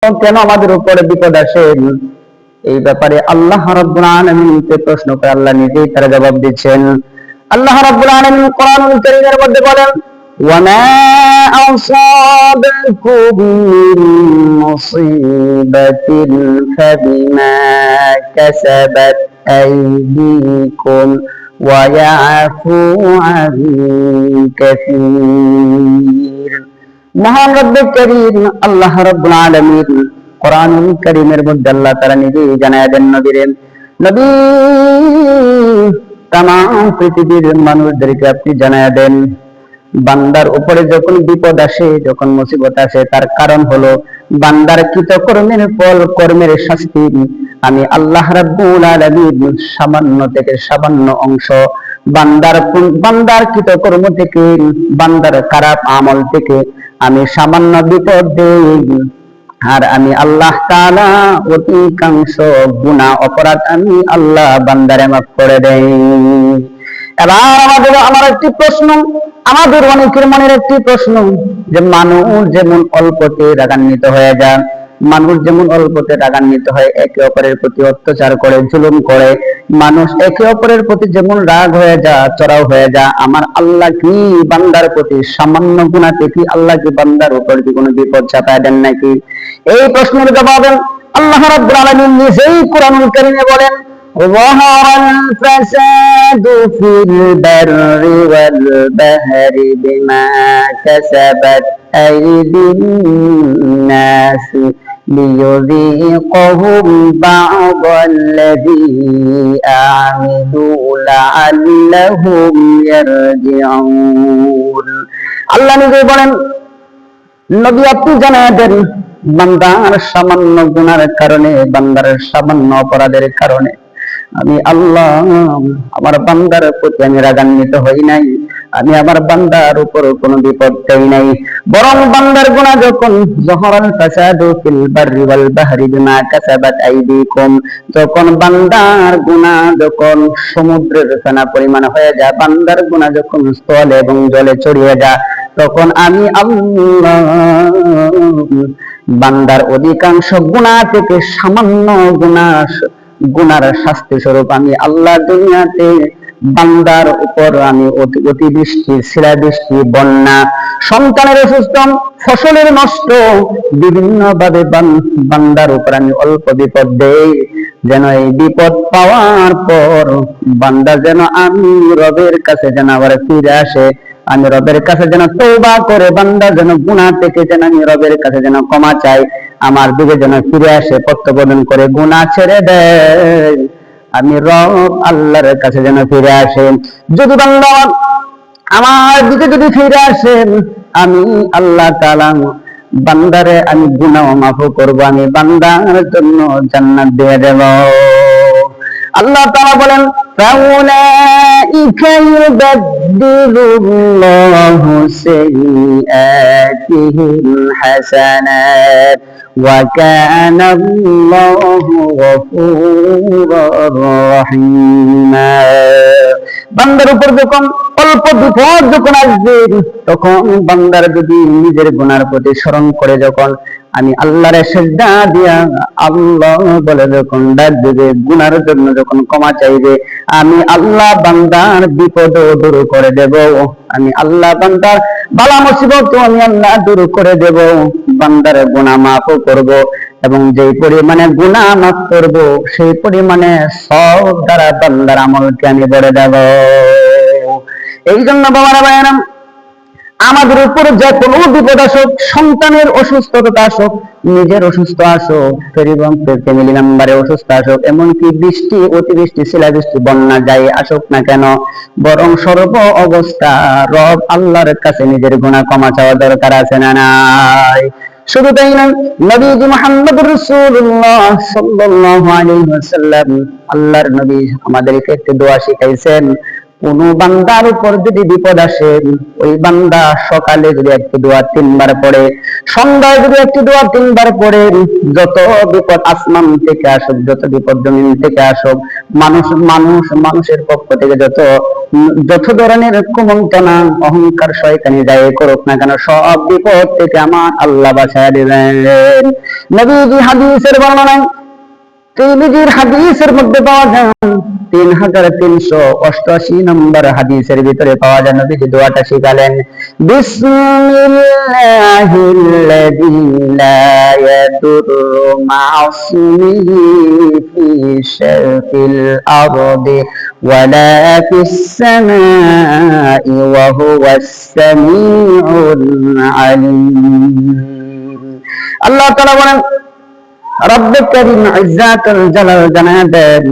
কেন আমাদের উপরে বিপদ আসে, এই ব্যাপারে আল্লাহ রাব্বুল আলামিনকে প্রশ্ন করে আল্লাহ নিজেই তার জবাব দিচ্ছেন। আল্লাহ রাব্বুল আলামিন কোরআনুল কারীমের মধ্যে বলেন, ওয়ামা আসাবাকুম মিন মুসিবাতিন ফাবিমা কাসাবাত আইদিকুম ওয়া ইয়াফু আন কাসীর। মহান রব্বে করিম আল্লাহ রাব্বুল আলামিন কোরআনুল কারীমের মধ্যে আল্লাহ তাআলা নিজেই জানায় দেন নবীরে, নবী তামাম পৃথিবীর মানুষদেরকে আপনি জানায় দেন, বান্দার উপরে যখন বিপদ আসে, যখন মুসিবত আসে, তার কারণ হলো বান্দার কৃতকর্মের ফল, কর্মের শাস্তি আমি আল্লাহ রাব্বুল আলামিন সামান্য থেকে সামান্য অংশ বান্দার কৃতকর্ম থেকে, বান্দার খারাপ আমল থেকে আমি সামান্য বিপদ দেই, আর আমি আল্লাহ তাআলা অধিকাংশ গুনাহ অপরাধ আমি আল্লাহ বান্দারে মাফ করে দেই। এবার আমার একটি প্রশ্ন, আমাদের অনেকের মনের একটি প্রশ্ন, যে মানুষ যেমন অল্পতে রাগান্বিত হয়ে যায়, মানুষ যেমন অল্পতে রাগান্বিত হয়, একে অপরের প্রতি অত্যাচার করে, জুলুম করে, মানুষ একে অপরের প্রতি যেমন রাগ হয়ে যায়, চড়াও হয়ে যায়, আমার আল্লাহ কি বান্দার প্রতি সামান্য গুনাহতে কি আল্লাহ কি বান্দার উপর কি কোনো বিপদ চাপায় দেন নাকি? এই প্রশ্নের জবাবে আল্লাহ রাব্বুল আলামিন নিজেই কোরআনুল কারীমে বলেন, ظهر الفساد في البر والبحر بما كسبت أيدي الناس ليذيقهم بعض الذي عملوا لعلهم يرجعون। আল্লাহ নিজে বলেন, নবী আপনি জানায় দেন, বান্দার সামান্য গুনার কারণে, বান্দার সামান্য অপরাধের কারণে আমি আল্লাহ আমার বান্দার প্রতি আমি রাগান্বিত হই নাই, আমি আমার বান্দার উপর কোনো বিপদ দেই নাই, বরং বান্দার গুনাহ যখন যখন ফাসাদু ফিল বাররি ওয়াল বাহরি বিমা কাসাবাত আইদিকুম, যখন বান্দার গুনাহ যখন সমুদ্রের ফেনা পরিমাণ হয়ে যায়, বান্দার গুনাহ যখন স্থলে এবং জলে ছড়িয়ে যায়, তখন আমি আল্লাহ বান্দার অধিকাংশ গুনাহ থেকে সামান্য গুনার শাস্তি স্বরূপ আমি আল্লাহ দুনিয়াতে বান্দার উপর আমি অতিবৃষ্টি, শিলাবৃষ্টি, বন্যা, সন্তানের অসুস্থ, ফসলের নষ্ট, বিভিন্ন ভাবে বান্দার উপর আমি অল্প বিপদ দেই, যেন এই বিপদ পাওয়ার পর বান্দা যেন আমি রবের কাছে যেন আবার ফিরে আসে, আমি রবের কাছে যেন তওবা করে, বান্দা যেন গুনাহ থেকে যেন আমি রবের কাছে যেন ক্ষমা চাই, আমার দিকে যেন ফিরে আসে, প্রত্যাবর্তন করে গুনাহ ছেড়ে দেয়, আমি রব আল্লাহর কাছে যেন ফিরে আসে। যদি বান্দা আমার দিকে যদি ফিরে আসে, আমি আল্লাহ তাআলা বান্দারে আমি গুনাহ মাফ করব, আমি বান্দার জন্য জান্নাত দিয়ে দেব। আল্লাহ তাআলা বলেন, ফাউলাইকা ইউবাদদিলুল্লাহু সাইয়্যাতিহিম হাসানাত ওয়া কানাল্লাহু গফুরুর রহিমা। বান্দার উপর যখন অল্প বিপদ যখন আসবে, তখন বান্দার যদি নিজের গুনার প্রতি স্মরণ করে, যখন আমি আল্লাহর সিজদা দিয়া আল্লাহ বলে যখন ডাক দিবে, গুনার জন্য যখন ক্ষমা চাইবে, আমি আল্লাহ বান্দার বিপদ দূর করে দেব, আমি আল্লাহ বান্দার বালা মুসিবত আমি আল্লাহ দূর করে দেব, বান্দার গুনাহ মাফ করব, এবং যেই পরিমাণে গুনাহ মাফ করব সেই পরিমাণে সব দ্বারা বান্দার আমলকে আমি বড়ে দেব। এই জন্য বাবারা ভাইয়েরা, আমাদের উপরে যে কোনো বিপদ আসুক, সন্তানের অসুস্থতা আসুক, নিজের অসুস্থ আসুক, ফ্যামিলি মেম্বারে অসুস্থ আসুক, এমনকি বৃষ্টি, অতিবৃষ্টি, শিলাবৃষ্টি, বন্যা যাই আসুক না কেন, বরং সর্ব অবস্থা রব আল্লাহর কাছে নিজের গুনাহ ক্ষমা চাওয়া দরকার আছে না নাই? শুধু তাই না, নবীজি মুহাম্মদুর রাসূলুল্লাহ সাল্লাল্লাহু আলাইহি ওয়াসাল্লাম, আল্লাহর নবী আমাদেরকে একটি দোয়া শিখাইছেন, কোন বান্দার উপর যদি বিপদ আসে, ওই বান্দা সকালে যদি একটি দোয়া 3 বার পড়ে, সন্ধ্যায় যদি একটি দোয়া 3 বার পড়ে, যত বিপদ আসমান থেকে আসুক, যত বিপদ জমিন থেকে আসুক, মানুষের পক্ষ থেকে যত ধরনের কুমন্ত্রণা, অহংকার, শয়তানি যাই করুক না কেন, সব বিপদ থেকে আমার আল্লাহ বাঁচায় দিবেন। নবীজি হাদিসের বর্ণনায়, তিরমিজির হাদিসের মধ্যে পাওয়া যায়, 3388 নম্বর হাদিসের ভিতরে পাওয়া যায়, নবীজি দোয়াটা শিখালেন, বিসমিল্লাহিল্লাযী লা ইয়াদুররু মা'আসমিহি ফি শারকিল আরদি ওয়ালা ফিস সামাই ওয়া হুয়াস সামিউল আলীম। আল্লাহ তাআলা বলেন, রব্বে করিম ইজ্জাতুল জালাল জানাবেন,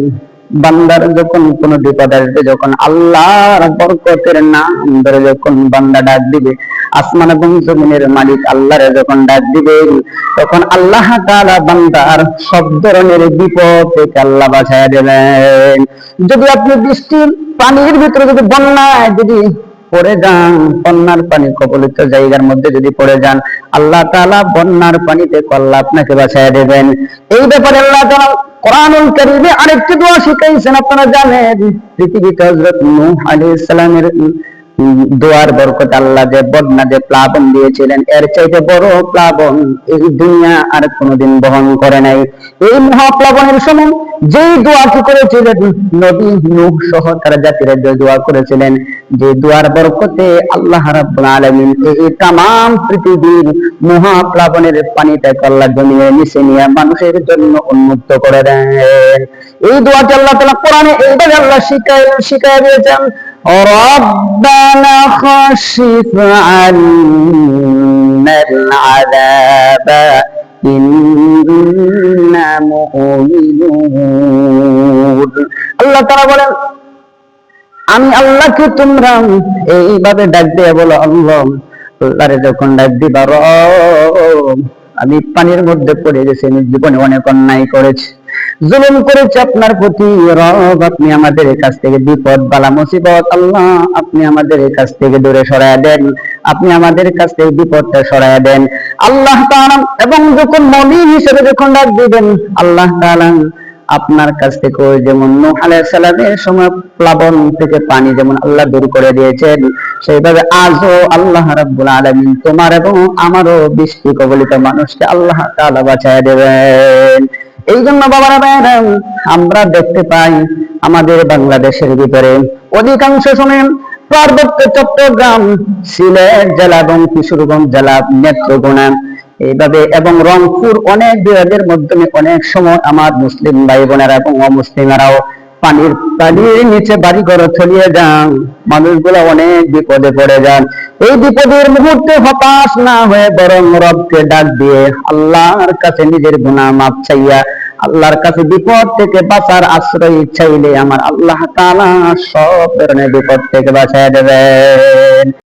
বান্দার যখন কোন বিপদ আসবে, যখন আল্লাহর বরকতের নাম ধরে যখন বান্দা ডাক দিবে, আসমান এবং জমিনের মালিক আল্লাহরে যখন ডাক দিবে, তখন আল্লাহ তাআলা বান্দার সব ধরনের বিপদ থেকে আল্লাহ বাঁচায় দেবেন। যদি আপনি বৃষ্টির পানির ভিতরে যদি বন্যায় যদি পড়ে যান, বন্যার পানি কবলিত জায়গার মধ্যে যদি পড়ে যান, আল্লাহ তাআলা বন্যার পানিতে আল্লাহ আপনাকে বাঁচায় দেবেন। এই ব্যাপারে আল্লাহ তাআলা কোরআনুল কারীমে আরেকটি দোয়া শিখাইছেন। আপনারা জানেন, পৃথিবীতে হযরত নূহ আলাইহিস সালামের দোয়ার বরকতে আল্লাহ যে বন্যা যে প্লাবন দিয়েছিলেন, এর চাইতে বড় প্লাবন এই দুনিয়া আর কোনোদিন বহন করে নাই। এই মহাপ্লাবনের সময় যেই দোয়াটি করেছিলেন নবী নূহ সহ তার জাতিরা, যে দোয়া করেছিলেন, যে দোয়ার বরকতে আল্লাহ রাব্বুল আলামিন এই তামাম পৃথিবীর মহাপ্লাবনের পানিটাকে আল্লাহ জমিয়ে নিচে নিয়ে মানুষের জন্য উন্মুক্ত করে দেন। এই দোয়াটি আল্লাহ তাআলা কোরআনে এইভাবে আল্লাহ শিখায় দিয়েছেন, রব্বানা খাশিফ আন্নাল আযাবা ইন্না মুমিনুন। আল্লাহ তাআলা বলেন, আমি আল্লাহকে তোমরা এইভাবে ডাক দিয়ে বলো, আল্লাহরে যখন ডাক দিবা, রব আমি পানির মধ্যে পড়ে গেছি, আমি জীবনে অনেক অন্যায় করেছি, জুলুম করেছি আপনার প্রতি, রব আপনি আমাদের কাছ থেকে বিপদ বালা মুসিবত আল্লাহ আপনি আমাদের কাছ থেকে দূরে সরায় দেন, আপনি আমাদের কাছ থেকে বিপদটা সরায় দেন আল্লাহ তাআলা। এবং যখন মুমিন হিসেবে যখন ডাক দিবেন, আল্লাহ তাআলা আপনার কাছ থেকে ওই যেমন নূহ আলাইহিস সালামের সময় প্লাবন থেকে পানি যেমন আল্লাহ দূর করে দিয়েছেন, সেইভাবে আজও আল্লাহ রাব্বুল আলামিন তোমার এবং আমারও বৃষ্টি কবলিত মানুষকে আল্লাহ তাআলা বাঁচায় দেবেন। এই জন্য বাবারা ভাইরা, আমরা দেখতে পাই আমাদের বাংলাদেশের ভিতরে অধিকাংশ সময় পার্বত্য চট্টগ্রাম, সিলেট জেলা এবং কিশোরগঞ্জ জেলা, নেত্রকোনা এইভাবে এবং রংপুর অনেক বিভাগের মাধ্যমে অনেক সময় আমার মুসলিম ভাই বোনেরা এবং অমুসলিমেরাও পানির নিচে বাড়ি ঘর ছড়িয়ে যান, মানুষগুলো অনেক বিপদে পড়ে যান। এই বিপদের মুহূর্তে হতাশ না হয়ে বরং রবকে ডাক দিয়ে আল্লাহর কাছে নিজের গুনাহ মাফ চাইয়া আল্লাহর কাছে বিপদ থেকে বাঁচার আশ্রয় চাইলে আমার আল্লাহ তাআলা সব ধরনের বিপদ থেকে বাঁচায় দেবেন।